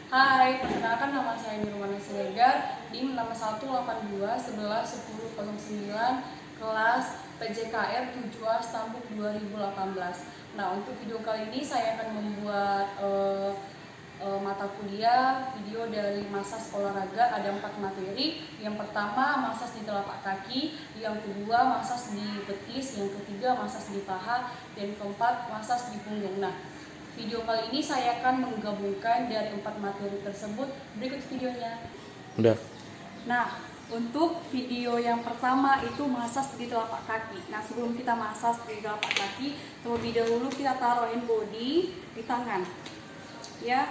Hai, perkenalkan nama saya Nirwana Siregar, NIM 6182111009, kelas PJKR 7A Stambuk 2018. Nah, untuk video kali ini saya akan membuat mata kuliah video dari massage olahraga. Ada 4 materi. Yang pertama massage di telapak kaki, yang kedua massage di betis, yang ketiga massage di paha, dan keempat massage di punggung. Nah, video kali ini saya akan menggabungkan dari 4 materi tersebut. Berikut videonya. Udah. Nah, untuk video yang pertama itu massage di telapak kaki. Nah, sebelum kita massage di telapak kaki, terlebih dahulu kita taruh hand body di tangan. Ya,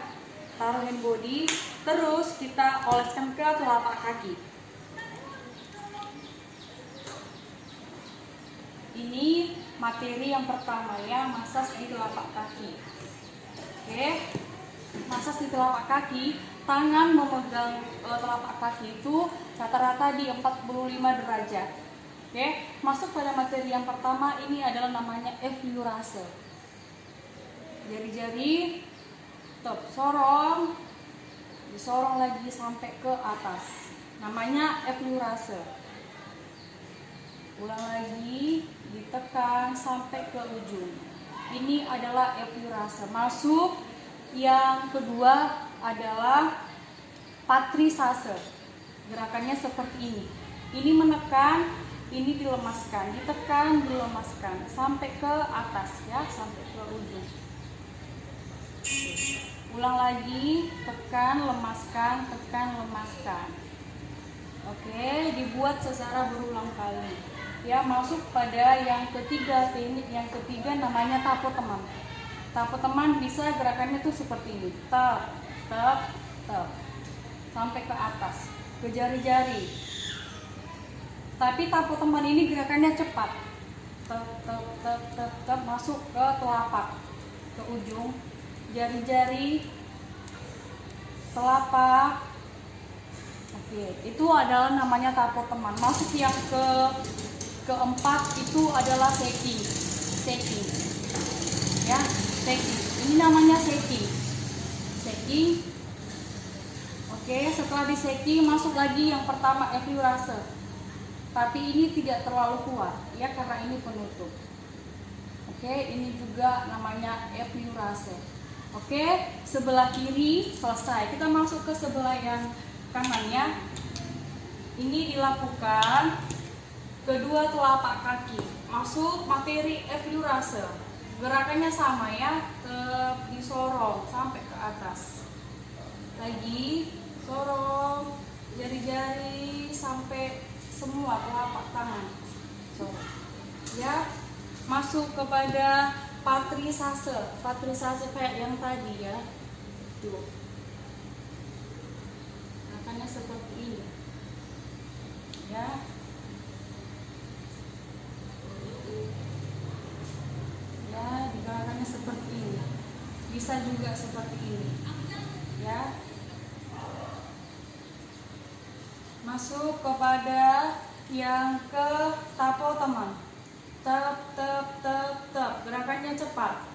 taruh hand body, terus kita oleskan ke telapak kaki. Ini materi yang pertama ya, massage di telapak kaki. Oke, massage di telapak kaki, tangan memegang telapak kaki itu rata-rata di 45 derajat. Oke, masuk pada materi yang pertama, ini adalah namanya effleurase. Jari-jari sorong, disorong lagi sampai ke atas. Namanya effleurase. Ulang lagi, ditekan sampai ke ujung. Ini adalah effleurase. Masuk yang kedua adalah patrisase. Gerakannya seperti ini. Ini menekan, ini dilemaskan, ditekan, dilemaskan sampai ke atas ya, sampai ke ujung. Ulang lagi, tekan, lemaskan, tekan, lemaskan. Oke, dibuat secara berulang kali. Ya, masuk pada yang ketiga, teknik yang ketiga namanya tapo teman. Tapo teman bisa gerakannya tuh seperti ini, tap, tap, tap, sampai ke atas, ke jari-jari. Tapi tapo teman ini gerakannya cepat, tap, tap, tap, tap, tap, masuk ke telapak, ke ujung, jari-jari, telapak. Oke, itu adalah namanya tapo teman. Masuk yang keempat itu adalah shaking, ya, shaking. Ini namanya shaking. Oke, setelah di shaking masuk lagi yang pertama effleurase. Tapi ini tidak terlalu kuat, ya, karena ini penutup. Oke, ini juga namanya effleurase. Oke, sebelah kiri selesai. Kita masuk ke sebelah yang kanan ya. Ini dilakukan kedua telapak kaki, masuk materi effleurase. Gerakannya sama ya, disorong sampai ke atas. Lagi sorong jari-jari sampai semua telapak tangan. Sorong. Ya, masuk kepada patrisase. Patrisase kayak yang tadi ya. Tuh. Gerakannya seperti ini. Ya. Gerakannya seperti ini, bisa juga seperti ini ya. Masuk kepada yang ke tapo teman, tep tep tep tep, gerakannya cepat.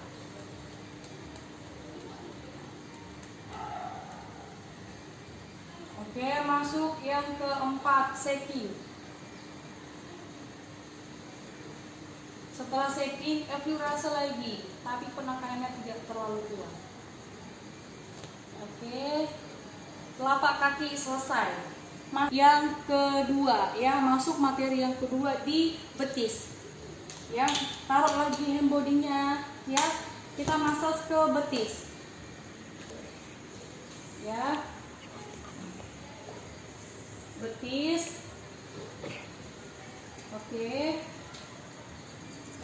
Oke, masuk yang keempat, shaking. Setelah shaking, effleurase lagi, tapi penekanannya tidak terlalu kuat. Oke, telapak kaki selesai. Yang kedua, ya, masuk materi yang kedua di betis. Ya, taruh lagi hand body-nya, ya. Kita massage ke betis. Ya. Betis. Oke.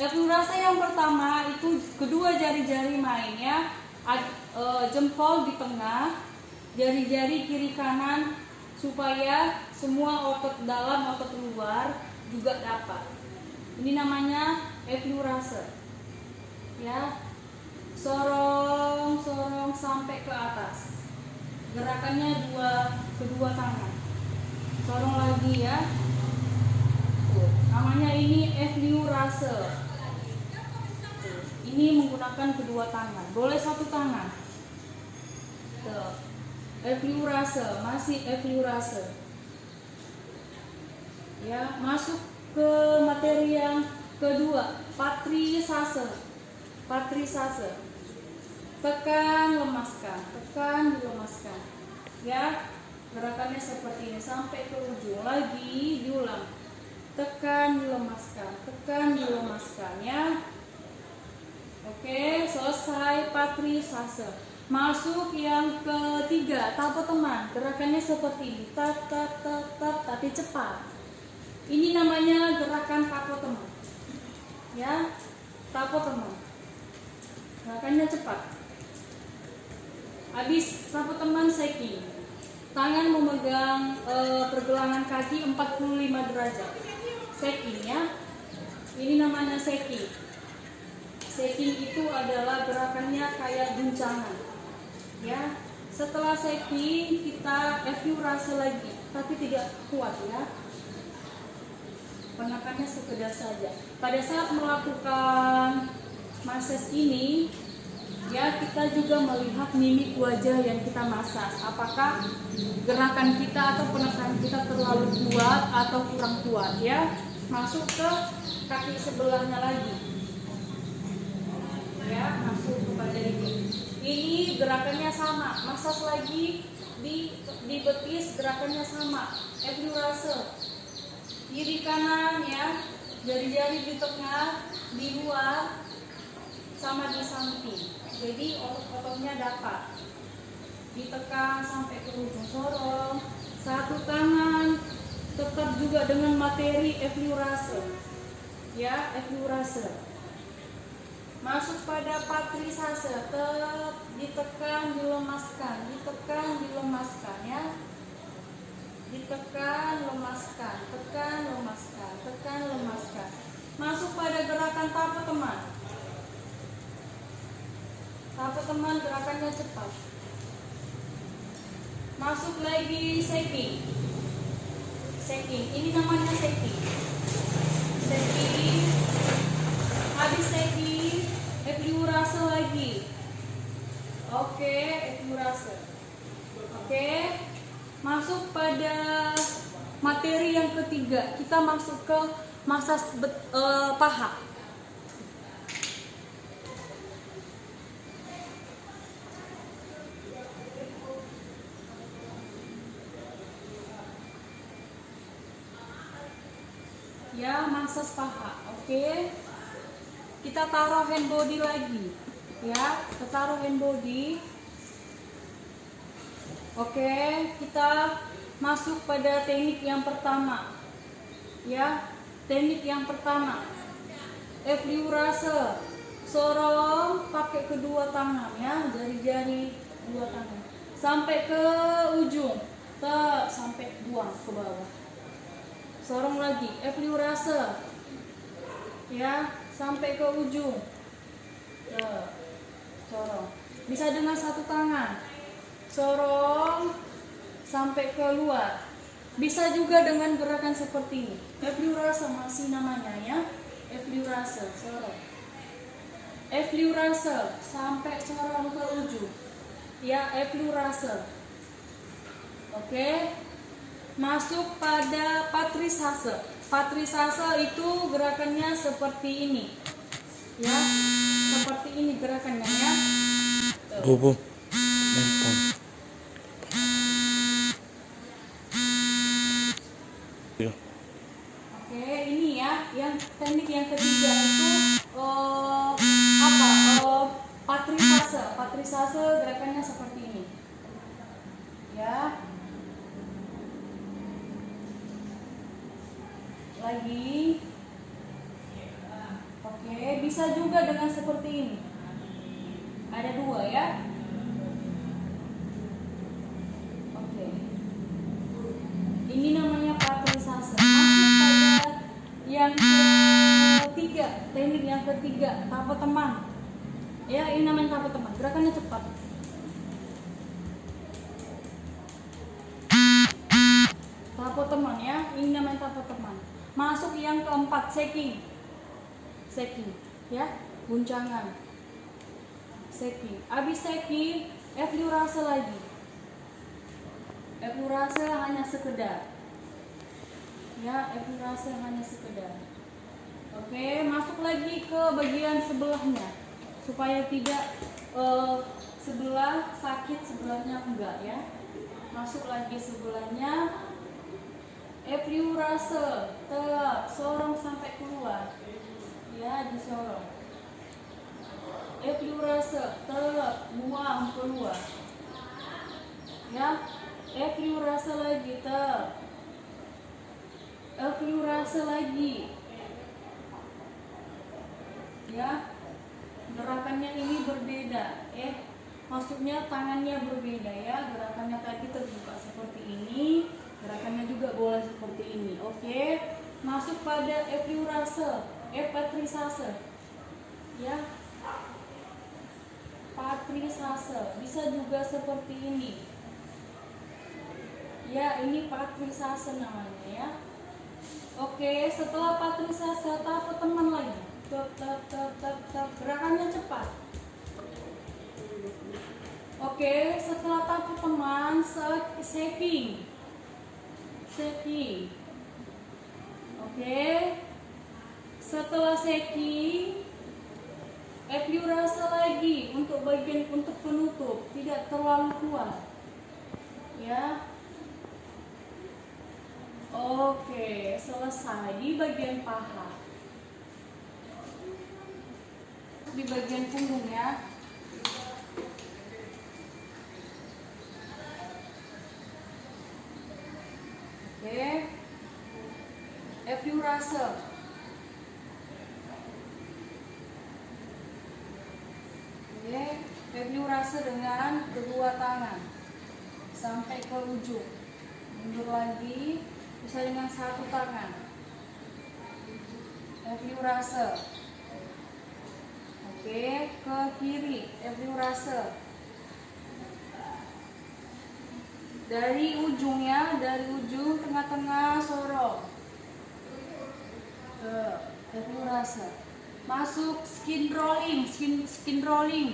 Effleurase yang pertama itu kedua jari-jari main ya, jempol di tengah, jari-jari kiri kanan, supaya semua otot dalam otot luar juga dapat. Ini namanya effleurase. Ya, sorong sorong sampai ke atas. Gerakannya kedua tangan. Sorong lagi ya. Namanya ini effleurase. Ini menggunakan kedua tangan, boleh satu tangan. Tuh. Effleurase, masih effleurase. Ya, masuk ke materi yang kedua, patrisase. Patrisase. Tekan, lemaskan, tekan, dilemaskan. Ya, gerakannya seperti ini sampai ke ujung. Lagi diulang. Tekan, dilemaskan, tekan, dilemaskan ya. Oke, selesai patrisase. Masuk yang ketiga, tapo teman. Gerakannya seperti ini, tap tap tap tap, tapi cepat. Ini namanya gerakan tapo teman. Ya, tapo teman. Gerakannya cepat. Habis tapo teman shaking. Tangan memegang pergelangan kaki 45 derajat. Shaking ya. Ini namanya shaking. Shaking itu adalah gerakannya kayak guncangan. Ya. Setelah shaking kita effleurase lagi, tapi tidak kuat ya. Penekannya sekedar saja. Pada saat melakukan massage ini, ya kita juga melihat mimik wajah yang kita massage. Apakah gerakan kita atau penekanan kita terlalu kuat atau kurang kuat ya. Masuk ke kaki sebelahnya lagi. Ya, masuk kepada ini. Ini gerakannya sama. Massage lagi di betis, gerakannya sama. Effleurase. Kiri kanan ya. Jari-jari di tengah, di luar, sama di samping. Jadi otot-ototnya dapat ditekan sampai ke ujung sorong. Satu tangan tetap juga dengan materi effleurase. Ya, effleurase. Masuk pada patrisase, tetap ditekan, dilemaskan, ditekan, dilemaskan ya. Ditekan, lemaskan, tekan, lemaskan, tekan, lemaskan. Masuk pada gerakan tapo teman. Tapo teman gerakannya cepat. Masuk lagi shaking. Shaking, ini namanya shaking. Shaking. Habis shaking, effleurase lagi. Oke, effleurase. Oke. Masuk pada materi yang ketiga. Kita masuk ke massage paha. Ya, massage paha. Oke. Kita taruh hand body lagi. Ya, kita taruh hand body. Oke, kita masuk pada teknik yang pertama. Ya, teknik yang pertama. Effleurase. Sorong pakai kedua tangan ya, jari-jari dua tangan. Sampai ke ujung. Sampai buang ke bawah. Sorong lagi, effleurase. Ya, sampai ke ujung. Sorong. Bisa dengan satu tangan. Sorong sampai keluar. Bisa juga dengan gerakan seperti ini. Effleurase masih namanya ya. Effleurase, sorong. Effleurase sampai sorong ke ujung. Ya, effleurase. Oke. Masuk pada patrisase. Patrisase itu gerakannya seperti ini. Ya, seperti ini gerakannya ya. Bu. Handphone. Oke, ini ya, yang teknik yang ketiga itu patrisase. Patrisase gerakannya seperti ini. Ya. Lagi. Oke, bisa juga dengan seperti ini. Ada dua ya. Oke. Ini namanya patrisase. Masuk pada yang ketiga, teknik yang ketiga, tapo teman. Ya, ini namanya tapo teman. Gerakannya cepat. Tapo teman ya, ini namanya tapo teman. Masuk yang keempat, shaking. Shaking, ya, guncangan. Shaking. Habis shaking, effleurase lagi. Evaluasi hanya sekedar. Ya, evaluasi hanya sekedar. Oke, masuk lagi ke bagian sebelahnya supaya tidak sebelah sakit sebelahnya enggak ya. Masuk lagi sebelahnya. Evaluasi sorong sampai keluar. Ya, disorong. Evaluasi buang keluar. Ya, evaluasi lagi evaluasi lagi. Ya, gerakannya ini berbeda. Maksudnya tangannya berbeda ya. Gerakannya tadi terbuka seperti ini, gerakannya juga boleh seperti ini. Oke, masuk pada patrisase. Ya, patrisase bisa juga seperti ini. Ya, ini patrisase namanya ya. Oke, setelah patrisase tapak teman lagi. Gerakannya cepat. Oke, setelah tapak teman, shaking. Oke, setelah shaking, evaluasi lagi untuk bagian untuk penutup, tidak terlalu kuat. Ya. Oke, selesai di bagian paha. Di bagian punggung ya. Oke. Evaluasi. Oke, evaluasi dengan kedua tangan sampai ke ujung. Mundur lagi. Bisa dengan satu tangan. Evaluasi. Oke, ke kiri. Evaluasi. Dari ujungnya, dari ujung tengah-tengah sorong. Evaluasi. Masuk skin rolling.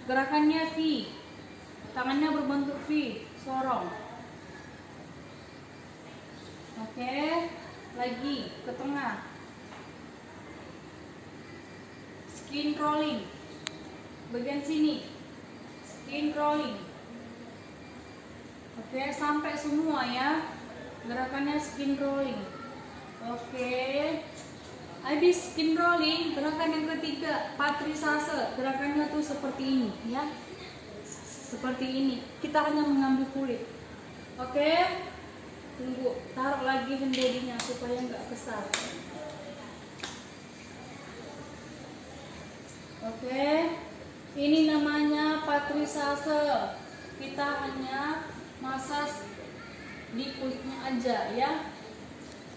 Gerakannya V. Tangannya berbentuk V. Sorong. Oke, lagi ke tengah. Skin rolling. Bagian sini. Skin rolling. Oke, sampai semua ya. Gerakannya skin rolling. Oke. Habis skin rolling, gerakan yang ketiga, patrisase. Gerakannya tuh seperti ini ya. Seperti ini. Kita hanya mengambil kulit. Oke. Tunggu, taruh lagi hand body-nya supaya nggak kesal. Oke, ini namanya patrisase. Kita hanya masas di kulitnya aja ya.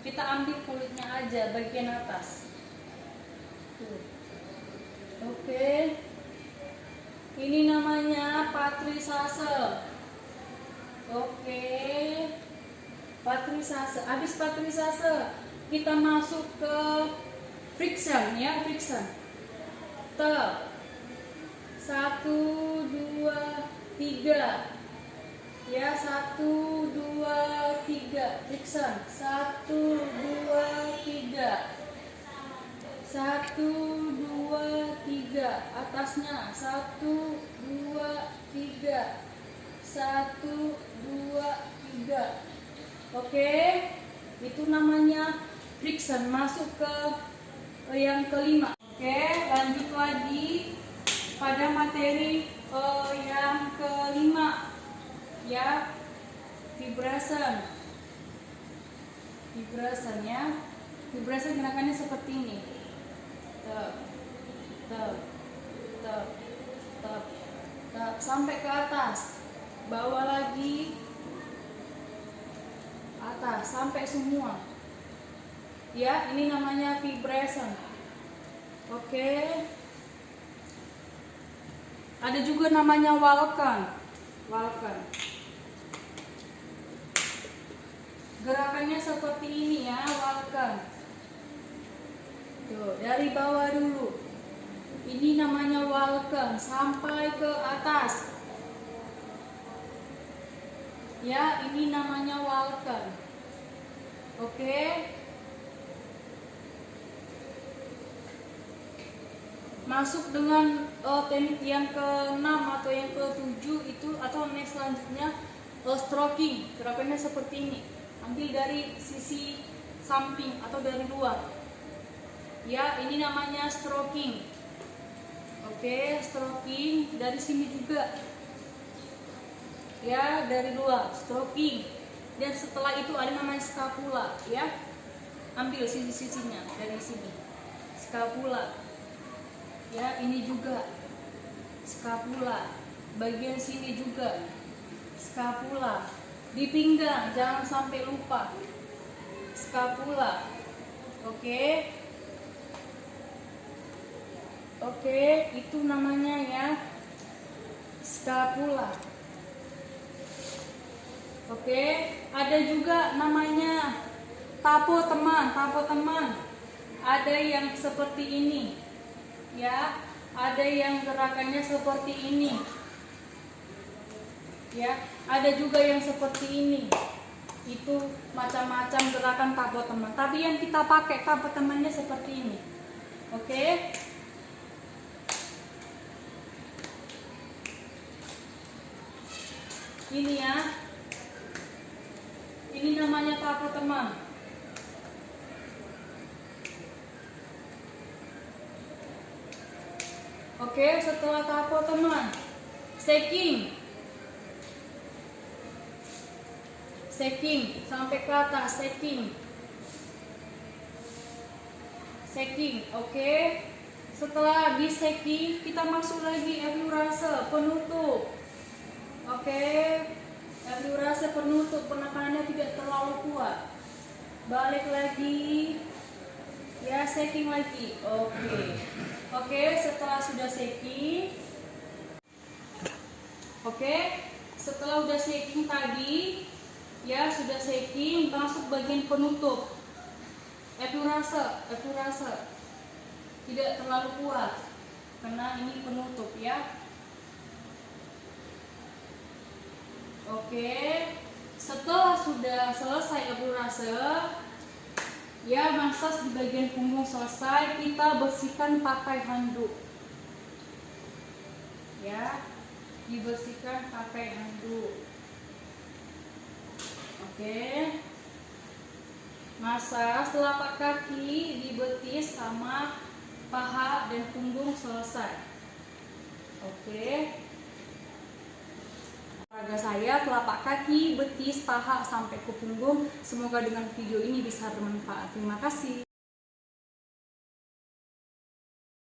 Kita ambil kulitnya aja bagian atas. Tuh. Oke, ini namanya patrisase. Oke. Patrisase. Habis patrisase kita masuk ke friction ya, friction. 1, 2, 3. Ya, 1, 2, 3 friction. 1, 2, 3. 1, 2, 3. Atasnya 1, 2, 3. 1, 2, 3. Oke, itu namanya friction. Masuk ke yang kelima. Oke, lanjut lagi pada materi yang kelima ya, vibration. Ya. Vibration gerakannya seperti ini. Sampai ke atas. Bawah lagi. Atas sampai semua. Ya, ini namanya vibration. Oke. Ada juga namanya walken. Gerakannya seperti ini ya, walken. Tuh, dari bawah dulu. Ini namanya walken sampai ke atas. Ya, ini namanya walker. Oke. Masuk dengan teknik yang ke-6 atau yang ke-7 itu, atau next selanjutnya stroking. Gerakannya seperti ini. Ambil dari sisi samping atau dari luar. Ya, ini namanya stroking. Oke, stroking dari sini juga. Ya, dari luar, stroking. Dan setelah itu ada namanya scapula, ya. Ambil sisi-sisinya dari sini. Scapula. Ya, ini juga scapula. Bagian sini juga scapula. Di pinggang jangan sampai lupa. Scapula. Oke. Oke, itu namanya ya scapula. Oke, ada juga namanya tapo teman. Tapo teman. Ada yang seperti ini. Ya, ada yang gerakannya seperti ini. Ya, ada juga yang seperti ini. Itu macam-macam gerakan tapo teman. Tapi yang kita pakai tapo temannya seperti ini. Oke. Ini ya. Ini namanya tapo teman. Oke, setelah tapo teman, shaking. Shaking sampai ke atas, shaking. Shaking, oke. Setelah di shaking, kita masuk lagi equirase, penutup. Oke. Equirase penutup, penekanannya tidak terlalu kuat. Balik lagi. Ya, shaking lagi. Oke. Oke, setelah sudah shaking. Oke, setelah udah shaking tadi, ya sudah shaking, masuk bagian penutup. Equirase, equirase. Tidak terlalu kuat karena ini penutup ya. Oke. Setelah sudah selesai equirase, ya, massage di bagian punggung selesai, kita bersihkan pakai handuk. Ya, dibersihkan pakai handuk. Oke. Massage telapak kaki di betis sama paha dan punggung selesai. Oke. Olahraga saya telapak kaki, betis, paha sampai ke punggung. Semoga dengan video ini bisa bermanfaat. Terima kasih.